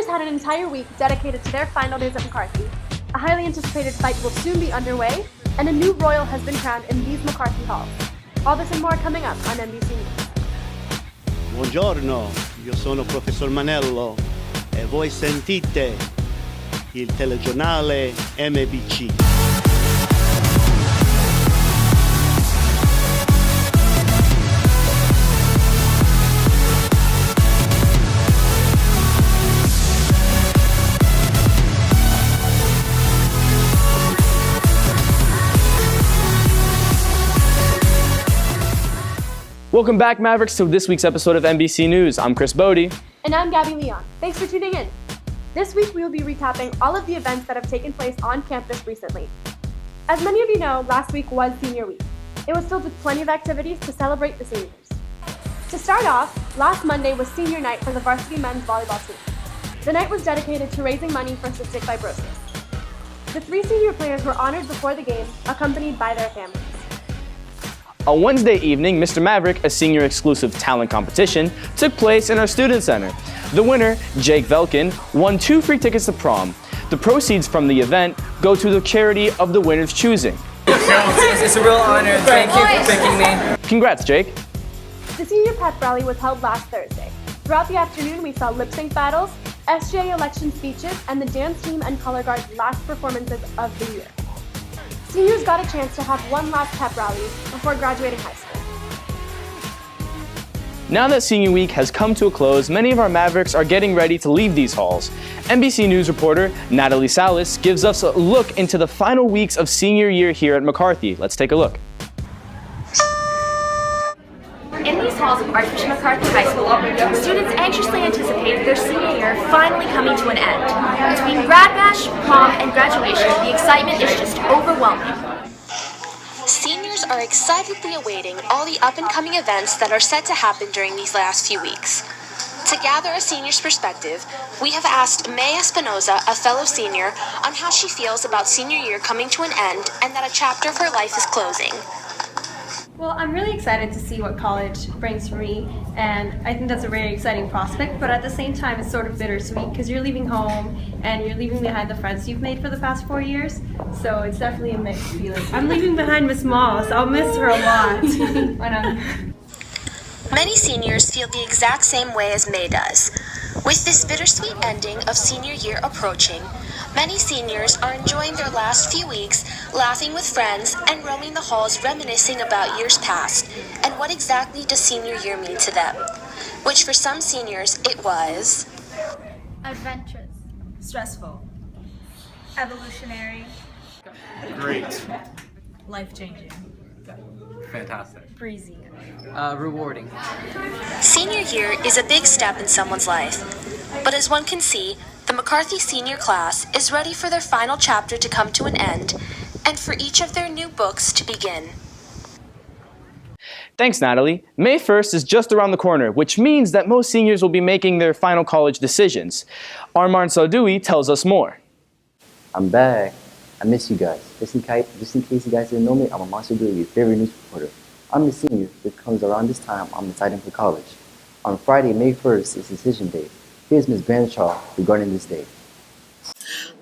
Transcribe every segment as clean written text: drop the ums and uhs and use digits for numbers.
Seniors had an entire week dedicated to their final days at McCarthy. A highly anticipated fight will soon be underway, and a new royal has been crowned in these McCarthy halls. All this and more coming up on MBC News. Buongiorno, io sono Professor Manello e voi sentite il telegiornale MBC. Welcome back, Mavericks, to this week's episode of MBC News. I'm Chris Bodie. And I'm Gabby Leon. Thanks for tuning in. This week we will be recapping all of the events that have taken place on campus recently. As many of you know, last week was Senior Week. It was filled with plenty of activities to celebrate the seniors. To start off, last Monday was senior night for the varsity men's volleyball team. The night was dedicated to raising money for cystic fibrosis. The 3 senior players were honored before the game, accompanied by their families. On Wednesday evening, Mr. Maverick, a senior exclusive talent competition, took place in our student center. The winner, Jake Velkin, won 2 free tickets to prom. The proceeds from the event go to the charity of the winner's choosing. It's a real honor. Thank you for picking me. Congrats, Jake. The senior pep rally was held last Thursday. Throughout the afternoon, we saw lip sync battles, SJ election speeches, and the dance team and color guard's last performances of the year. Seniors got a chance to have one last pep rally before graduating high school. Now that Senior Week has come to a close, many of our Mavericks are getting ready to leave these halls. NBC News reporter Natalie Salas gives us a look into the final weeks of senior year here at McCarthy. Let's take a look. In these halls of Archbishop McCarthy High School, students anxiously anticipate their senior year finally coming to an end. Between grad bash, prom, and graduation, the excitement is just overwhelming. Seniors are excitedly awaiting all the up-and-coming events that are set to happen during these last few weeks. To gather a senior's perspective, we have asked May Espinoza, a fellow senior, on how she feels about senior year coming to an end and that a chapter of her life is closing. Well, I'm really excited to see what college brings for me, and I think that's a very exciting prospect, but at the same time it's sort of bittersweet because you're leaving home and you're leaving behind the friends you've made for the past 4 years, so it's definitely a mixed feeling. I'm leaving behind Miss Moss. I'll miss her a lot. Many seniors feel the exact same way as May does. With this bittersweet ending of senior year approaching, many seniors are enjoying their last few weeks, laughing with friends, and roaming the halls reminiscing about years past, and what exactly does senior year mean to them? Which for some seniors, it was adventurous, Stressful. evolutionary, Great. Life-changing. Fantastic. Breezy. Rewarding. Senior year is a big step in someone's life, but as one can see, the McCarthy senior class is ready for their final chapter to come to an end, and for each of their new books to begin. Thanks, Natalie. May 1st is just around the corner, which means that most seniors will be making their final college decisions. Arman Saudoui tells us more. I'm back. I miss you guys. Just in case you guys didn't know me, I'm Arman Saudoui, your favorite news reporter. I'm a senior. It comes around this time, I'm deciding for college. On Friday, May 1st, is decision day. Here's Ms. Branshaw regarding this day.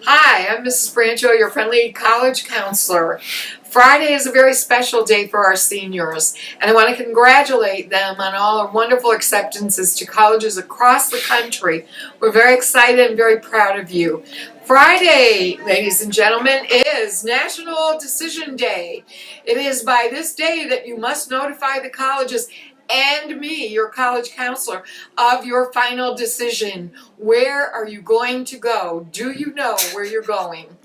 Hi, I'm Mrs. Brancho, your friendly college counselor. Friday is a very special day for our seniors, and I want to congratulate them on all our wonderful acceptances to colleges across the country. We're very excited and very proud of you. Friday, ladies and gentlemen, is National Decision Day. It is by this day that you must notify the colleges and me, your college counselor, of your final decision. Where are you going to go? Do you know where you're going?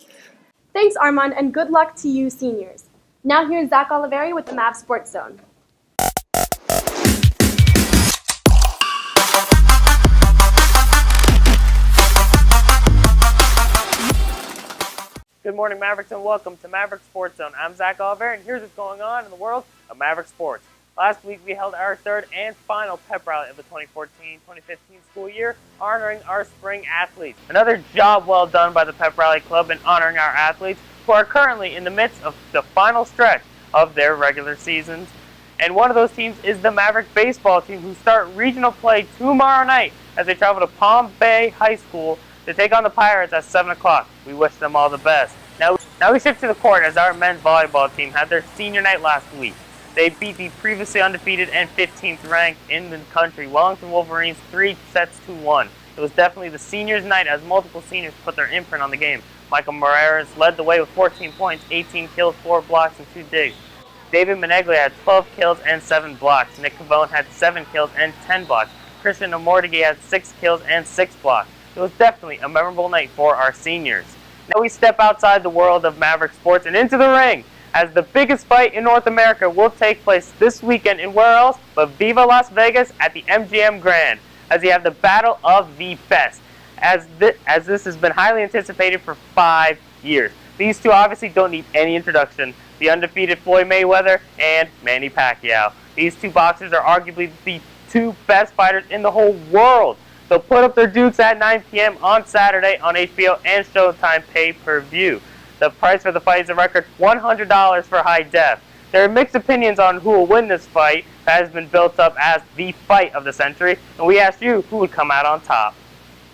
Thanks, Armand, and good luck to you, seniors. Now here's Zach Oliveri with the Maverick Sports Zone. Good morning, Mavericks, and welcome to Maverick Sports Zone. I'm Zach Oliveri, and here's what's going on in the world of Maverick Sports. Last week, we held our third and final pep rally of the 2014-2015 school year, honoring our spring athletes. Another job well done by the Pep Rally Club in honoring our athletes who are currently in the midst of the final stretch of their regular seasons. And one of those teams is the Maverick baseball team, who start regional play tomorrow night as they travel to Palm Bay High School to take on the Pirates at 7 o'clock. We wish them all the best. Now we shift to the court as our men's volleyball team had their senior night last week. They beat the previously undefeated and 15th ranked in the country Wellington Wolverines 3-1. It was definitely the seniors' night as multiple seniors put their imprint on the game. Michael Moreras led the way with 14 points, 18 kills, 4 blocks, and 2 digs. David Meneglia had 12 kills and 7 blocks. Nick Cavone had 7 kills and 10 blocks. Christian Amortigui had 6 kills and 6 blocks. It was definitely a memorable night for our seniors. Now we step outside the world of Maverick Sports and into the ring, as the biggest fight in North America will take place this weekend in where else but Viva Las Vegas at the MGM Grand, as you have the Battle of the Best, as this has been highly anticipated for 5 years. These two obviously don't need any introduction, the undefeated Floyd Mayweather and Manny Pacquiao. These two boxers are arguably the two best fighters in the whole world. They'll put up their dukes at 9 p.m. on Saturday on HBO and Showtime pay-per-view. The price for the fight is a record $100 for high def. There are mixed opinions on who will win this fight that has been built up as the fight of the century, and we asked you who would come out on top.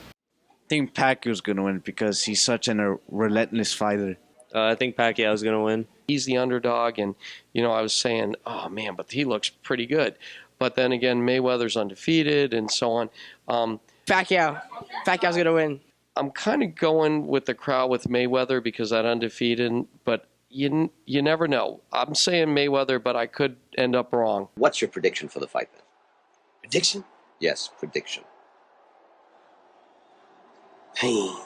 I think Pacquiao's going to win because he's such a relentless fighter. I think Pacquiao's going to win. He's the underdog, and, I was saying, oh, man, but he looks pretty good. But then again, Mayweather's undefeated and so on. Pacquiao's going to win. I'm kind of going with the crowd with Mayweather because that undefeated, but you never know. I'm saying Mayweather, but I could end up wrong. What's your prediction for the fight then? Prediction? Yes, prediction. Pain.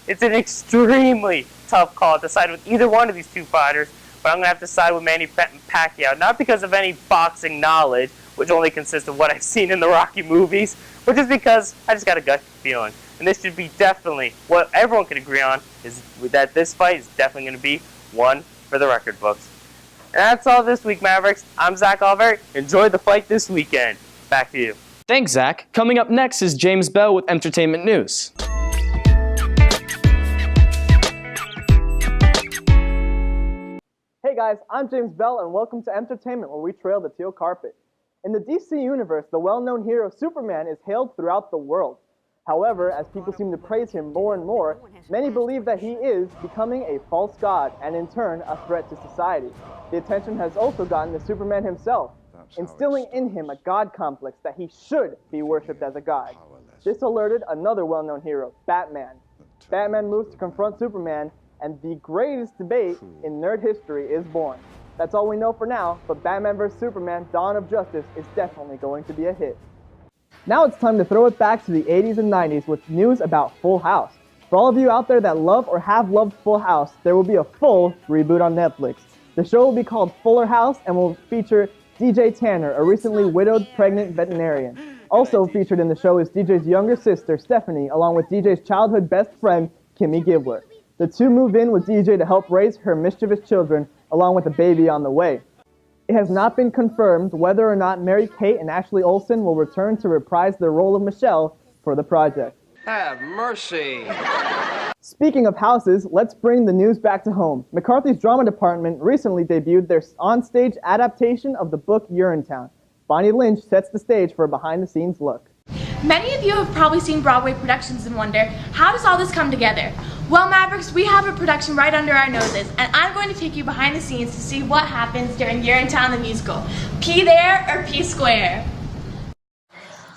It's an extremely tough call to side with either one of these two fighters, but I'm going to have to side with Manny Pacquiao, not because of any boxing knowledge, which only consists of what I've seen in the Rocky movies, but just because I just got a gut feeling. And this should be definitely what everyone can agree on, is that this fight is definitely going to be one for the record books. And that's all this week, Mavericks. I'm Zach Oliver. Enjoy the fight this weekend. Back to you. Thanks, Zach. Coming up next is James Bell with Entertainment News. Hey guys, I'm James Bell and welcome to Entertainment, where we trail the teal carpet. In the DC universe, the well-known hero Superman is hailed throughout the world. However, as people seem to praise him more and more, many believe that he is becoming a false god and in turn a threat to society. The attention has also gotten to Superman himself, instilling in him a god complex that he should be worshipped as a god. This alerted another well-known hero, Batman. Batman moves to confront Superman, and the greatest debate in nerd history is born. That's all we know for now, but Batman vs. Superman: Dawn of Justice is definitely going to be a hit. Now it's time to throw it back to the 80s and 90s with news about Full House. For all of you out there that love or have loved Full House, there will be a full reboot on Netflix. The show will be called Fuller House and will feature DJ Tanner, a recently widowed pregnant veterinarian. Also featured in the show is DJ's younger sister, Stephanie, along with DJ's childhood best friend, Kimmy Gibbler. The two move in with DJ to help raise her mischievous children, along with a baby on the way. It has not been confirmed whether or not Mary-Kate and Ashley Olsen will return to reprise their role of Michelle for the project. Have mercy. Speaking of houses, let's bring the news back to home. McCarthy's drama department recently debuted their onstage adaptation of the book Urinetown. Bonnie Lynch sets the stage for a behind-the-scenes look. Many of you have probably seen Broadway productions and wonder, how does all this come together? Well, Mavericks, we have a production right under our noses, and I'm going to take you behind the scenes to see what happens during Urinetown the musical. P there or P square?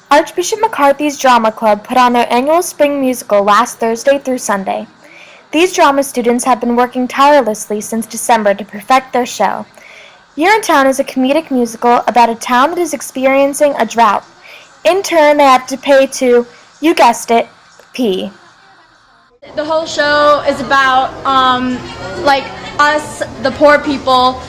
Archbishop McCarthy's Drama Club put on their annual spring musical last Thursday through Sunday. These drama students have been working tirelessly since December to perfect their show. Urinetown is a comedic musical about a town that is experiencing a drought. In turn, they have to pay to, you guessed it, pee. The whole show is about, us, the poor people,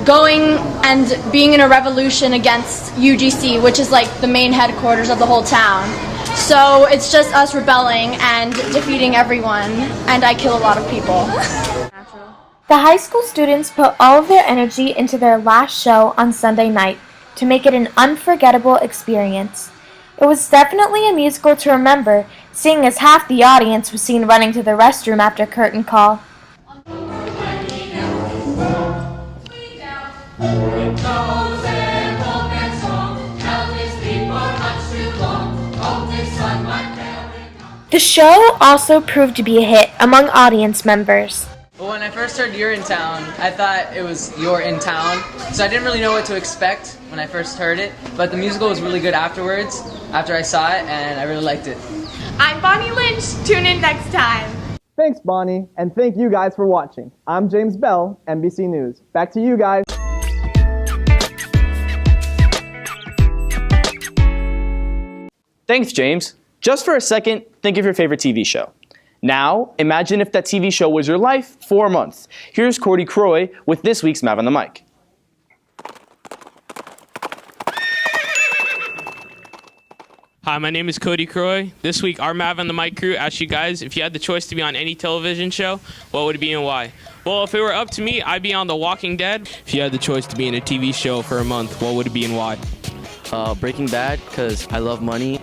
going and being in a revolution against UGC, which is the main headquarters of the whole town. So it's just us rebelling and defeating everyone, and I kill a lot of people. The high school students put all of their energy into their last show on Sunday night to make it an unforgettable experience. It was definitely a musical to remember, seeing as half the audience was seen running to the restroom after curtain call. It goes The show also proved to be a hit among audience members. Well, when I first heard You're in Town, I thought it was You're in Town, so I didn't really know what to expect when I first heard it, but the musical was really good afterwards, after I saw it, and I really liked it. I'm Bonnie Lynch. Tune in next time. Thanks, Bonnie, and thank you guys for watching. I'm James Bell, MBC News. Back to you guys. Thanks, James. Just for a second, think of your favorite TV show. Now, imagine if that TV show was your life for a month. Here's Cody Croy with this week's Mav on the Mic. Hi, my name is Cody Croy. This week, our Mav on the Mic crew asked you guys if you had the choice to be on any television show, what would it be and why? Well, if it were up to me, I'd be on The Walking Dead. If you had the choice to be in a TV show for a month, what would it be and why? Breaking Bad, because I love money.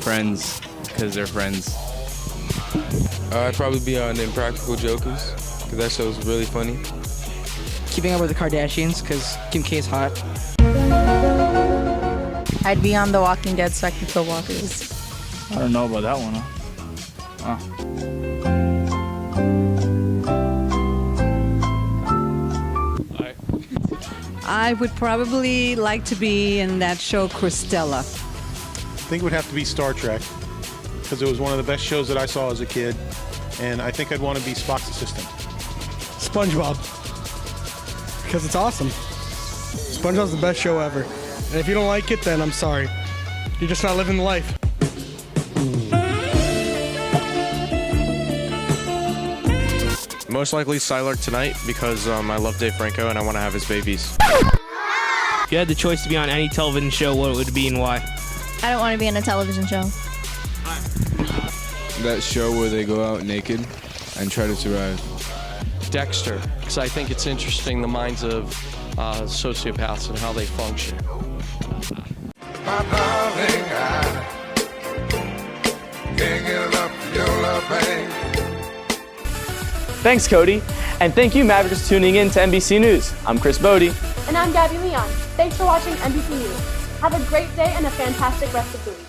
Friends, because they're friends. I'd probably be on Impractical Jokers, because that show's really funny. Keeping Up with the Kardashians, because Kim K is hot. I'd be on The Walking Dead so I could kill walkers. I don't know about that one, huh? I would probably like to be in that show, Christella. I think it would have to be Star Trek, because it was one of the best shows that I saw as a kid, and I think I'd want to be Spock's assistant. SpongeBob, because it's awesome. SpongeBob's the best show ever, and if you don't like it, then I'm sorry. You're just not living the life. Most likely Psylark tonight, because I love Dave Franco and I want to have his babies. If you had the choice to be on any television show, what would it be and why? I don't want to be in a television show. That show where they go out naked and try to survive. Dexter, because I think it's interesting the minds of sociopaths and how they function. My darling, I can't get enough of your love, babe. Thanks, Cody. And thank you, Mavericks, for tuning in to MBC News. I'm Chris Bodie. And I'm Gabby Leon. Thanks for watching MBC News. Have a great day and a fantastic rest of the week.